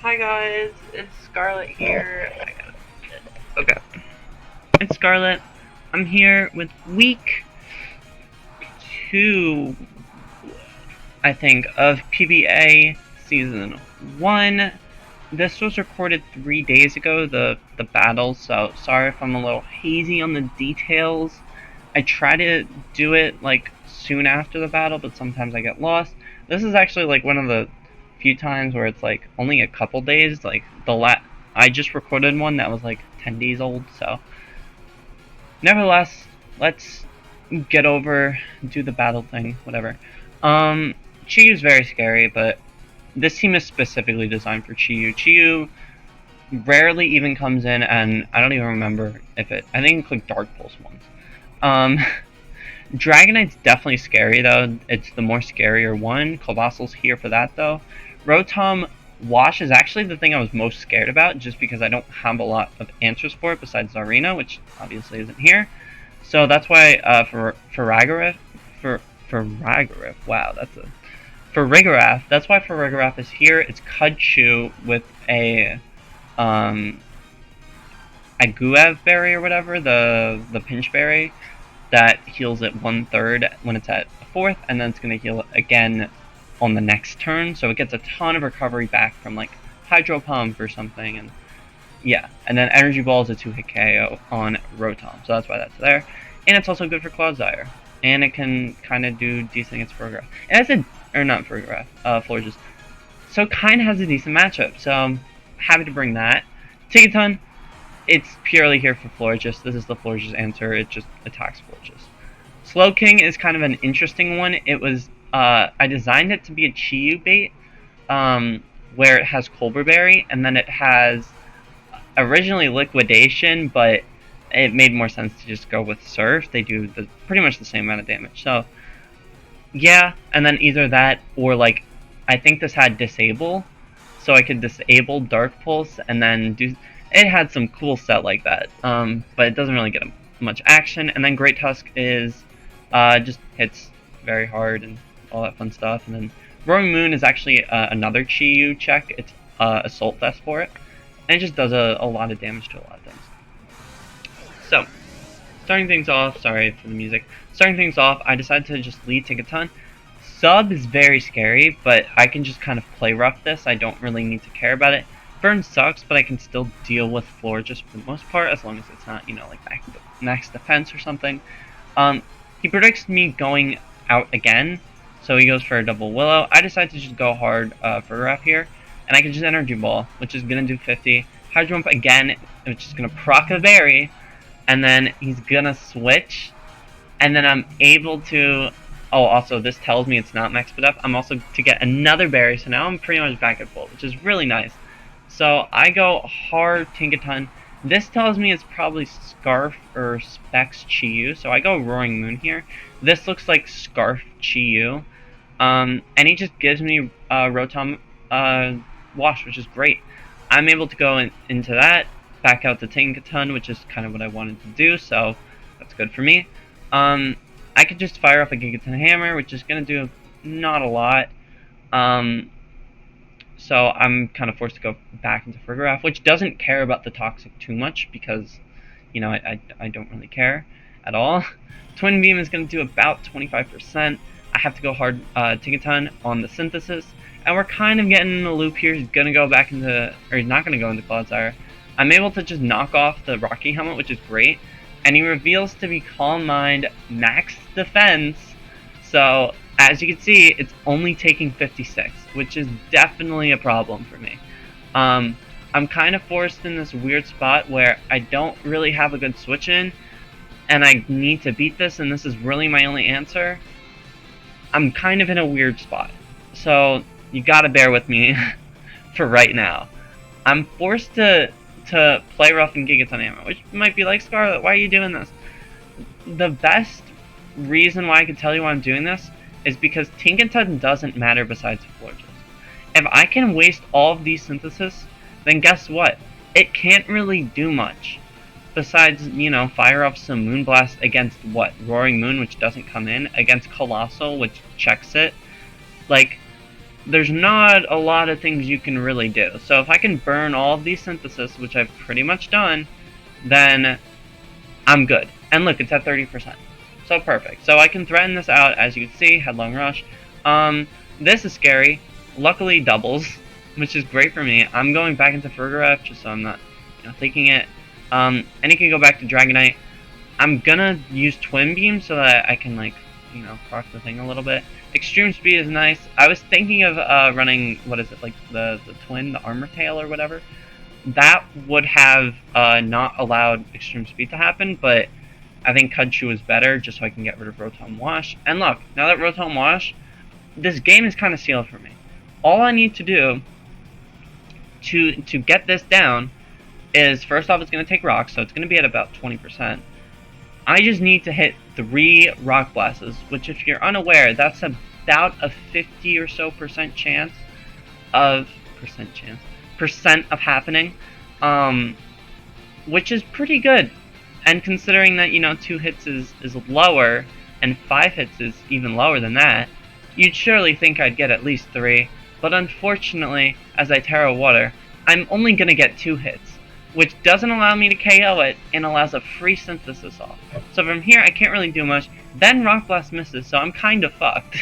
Hi guys, it's Scarlet here. Okay, it's Scarlet. I'm here with week 2, I think, of PBA season 1. This was recorded 3 days ago, the battle, so sorry if I'm a little hazy on the details. I try to do it like soon after the battle, but sometimes I get lost. This is actually like one of the few times where it's like only a couple days. Like I just recorded one that was like 10 days old. So, nevertheless, let's get over, do the battle thing, whatever. Chiyu's very scary, but this team is specifically designed for Chiyu. Chiyu rarely even comes in, and I don't even remember if it. I think it clicked Dark Pulse once. Um, Dragonite's definitely scary though. It's the more scarier one. Colossal's here for that though. Rotom Wash is actually the thing I was most scared about, just because I don't have a lot of answers for it besides Zarina, which obviously isn't here. So that's why for Ragarath, for Ragarath, wow, that's a for Rigarath. That's why for Rigarath is here. It's Kudchu with a Guev berry or whatever, the pinch berry that heals it 1/3 when it's at 4th, and then it's going to heal it again on the next turn, so it gets a ton of recovery back from like Hydro Pump or something, and yeah, and then Energy Ball is a 2-hit KO on Rotom, so that's why that's there, and it's also good for Clodsire, and it can kind of do decent against Ferrograth, and it's or not Ferrograth, Florges, so kind of has a decent matchup, so I'm happy to bring that. Tigaton, it's purely here for Florges. This is the Florges answer. It just attacks Florges. Slowking is kind of an interesting one. It was I designed it to be a Chiyu bait, where it has Colbur Berry, and then it has originally Liquidation, but it made more sense to just go with Surf. They do pretty much the same amount of damage. So yeah, and then either that or like I think this had Disable, so I could disable Dark Pulse and then do. It had some cool set like that, but it doesn't really get much action. And then Great Tusk is just hits very hard and all that fun stuff. And then Roaring Moon is actually another Chiyu check. It's Assault Vest for it, and it just does a lot of damage to a lot of things. So, starting things off, sorry for the music. Starting things off, I decided to just lead Tinkaton. Sub is very scary, but I can just kind of play rough this. I don't really need to care about it. Burn sucks, but I can still deal with floor just for the most part, as long as it's not, like max defense or something. He predicts me going out again, so he goes for a double Willow. I decide to just go hard for Ref here, and I can just Energy Ball, which is going to do 50. Hydro Pump again, which is going to proc the berry, and then he's going to switch, and then I'm able to... Oh, also, this tells me it's not max up. I'm also to get another berry, so now I'm pretty much back at full, which is really nice. So I go hard Tinkaton. This tells me it's probably Scarf or Specs Chiyu, so I go Roaring Moon here. This looks like Scarf Chiyu. And he just gives me Rotom Wash, which is great. I'm able to go into that, back out to Tinkaton, which is kind of what I wanted to do, so that's good for me. I could just fire up a Gigaton Hammer, which is going to do not a lot. So I'm kind of forced to go back into Ferrograth, which doesn't care about the Toxic too much because, I don't really care at all. Twin Beam is going to do about 25%. I have to go hard Tinkaton on the Synthesis, and we're kind of getting in a loop here. He's going to go back into, or he's not going to go into Clodsire. I'm able to just knock off the Rocky Helmet, which is great, and he reveals to be Calm Mind max defense, so as you can see, it's only taking 56, which is definitely a problem for me. I'm kind of forced in this weird spot where I don't really have a good switch in, and I need to beat this, and this is really my only answer. I'm kind of in a weird spot, so you gotta bear with me for right now. I'm forced to play rough and Gigaton Ammo, which might be like, Scarlet, why are you doing this? The best reason why I can tell you why I'm doing this is because Tinkaton doesn't matter besides Florges. If I can waste all of these Synthesis, then guess what? It can't really do much. Besides, fire off some Moonblast against what? Roaring Moon, which doesn't come in, against Colossal, which checks it. Like, there's not a lot of things you can really do. So if I can burn all of these synthesis, which I've pretty much done, then I'm good. And look, it's at 30%. So perfect. So I can threaten this out, as you can see, Headlong Rush. This is scary. Luckily doubles, which is great for me. I'm going back into Florges just so I'm not, taking it. And he can go back to Dragonite. I'm gonna use Twin Beam so that I can, proc the thing a little bit. Extreme Speed is nice. I was thinking of running, what is it, like the Twin, the Armor Tail or whatever. That would have not allowed Extreme Speed to happen, but I think Cudchu is better just so I can get rid of Rotom Wash. And look, now that Rotom Wash, this game is kind of sealed for me. All I need to do to get this down is, first off, it's going to take rocks, so it's going to be at about 20%. I just need to hit 3 Rock Blasts, which, if you're unaware, that's about a 50 or so percent chance of happening, which is pretty good. And considering that 2 hits is lower and 5 hits is even lower than that, you'd surely think I'd get at least 3. But unfortunately, as I Terra Water, I'm only gonna get 2 hits, which doesn't allow me to KO it and allows a free synthesis off. So from here, I can't really do much. Then Rock Blast misses, so I'm kind of fucked.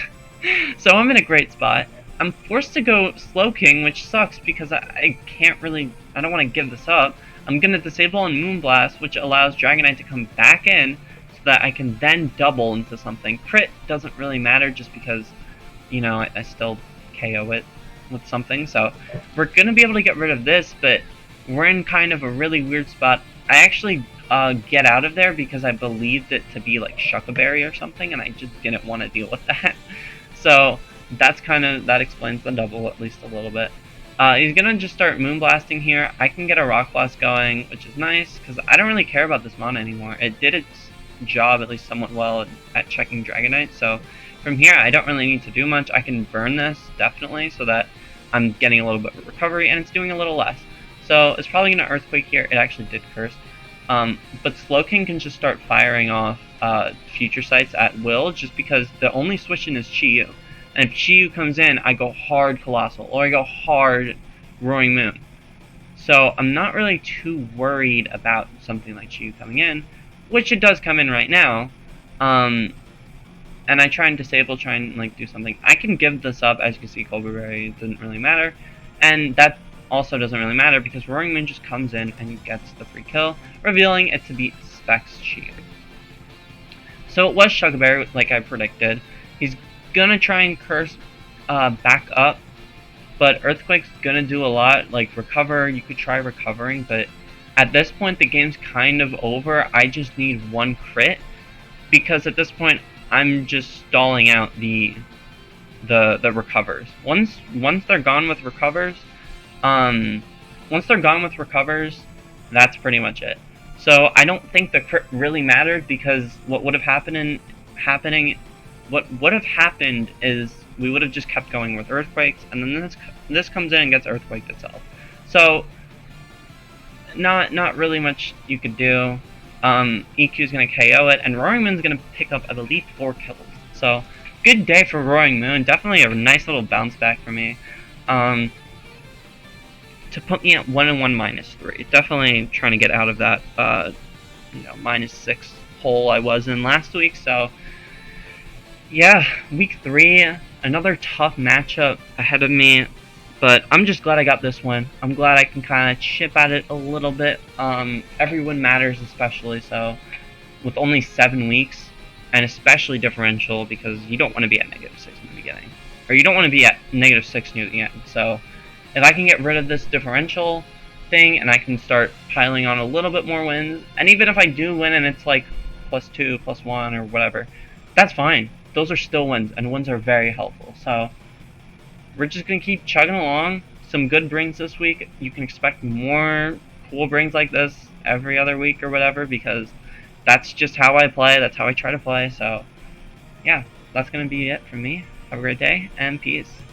So I'm in a great spot. I'm forced to go Slowking, which sucks because I can't really, I don't want to give this up. I'm going to disable a Moonblast, which allows Dragonite to come back in so that I can then double into something. Crit doesn't really matter just because, I still KO it with something. So we're going to be able to get rid of this, but we're in kind of a really weird spot. I actually get out of there because I believed it to be like Shuckleberry or something, and I just didn't want to deal with that. So that explains the double at least a little bit. He's gonna just start Moonblasting here. I can get a Rock Blast going, which is nice, because I don't really care about this mon anymore. It did its job at least somewhat well at checking Dragonite, so from here I don't really need to do much. I can burn this, definitely, so that I'm getting a little bit of recovery, and it's doing a little less. So it's probably gonna Earthquake here. It actually did Curse. But Slowking can just start firing off Future Sights at will, just because the only switch in is Chi-Yu. And if Chi-Yu comes in, I go hard Colossal, or I go hard Roaring Moon. So I'm not really too worried about something like Chi-Yu coming in, which it does come in right now. And I try and disable, do something. I can give this up, as you can see, Colbur Berry didn't really matter. And that also doesn't really matter because Roaring Moon just comes in and gets the free kill, revealing it to be Specs Chi-Yu. So it was Shuckleberry, like I predicted. He's gonna try and Curse back up, but Earthquake's gonna do a lot. Like Recover, you could try recovering, but at this point the game's kind of over. I just need 1 crit, because at this point I'm just stalling out the recovers. Once they're gone with recovers, that's pretty much it. So I don't think the crit really mattered, because what would have happened is we would have just kept going with Earthquakes, and then this comes in and gets Earthquaked itself. So not really much you could do. EQ is going to KO it, and Roaring Moon's going to pick up, I believe, 4 kills. So good day for Roaring Moon. Definitely a nice little bounce back for me. To put me at 1-1 -3. Definitely trying to get out of that -6 hole I was in last week. So yeah, week 3, another tough matchup ahead of me, but I'm just glad I got this win. I'm glad I can kind of chip at it a little bit. Every win matters, especially so with only 7 weeks, and especially differential, because you don't want to be at -6 in the beginning, or you don't want to be at -6 near the end. So if I can get rid of this differential thing and I can start piling on a little bit more wins, and even if I do win and it's like +2, +1, or whatever, that's fine. Those are still wins, and wins are very helpful. So we're just going to keep chugging along. Some good brings this week. You can expect more cool brings like this every other week or whatever, because that's just how I play. That's how I try to play. So yeah, that's going to be it from me. Have a great day, and peace.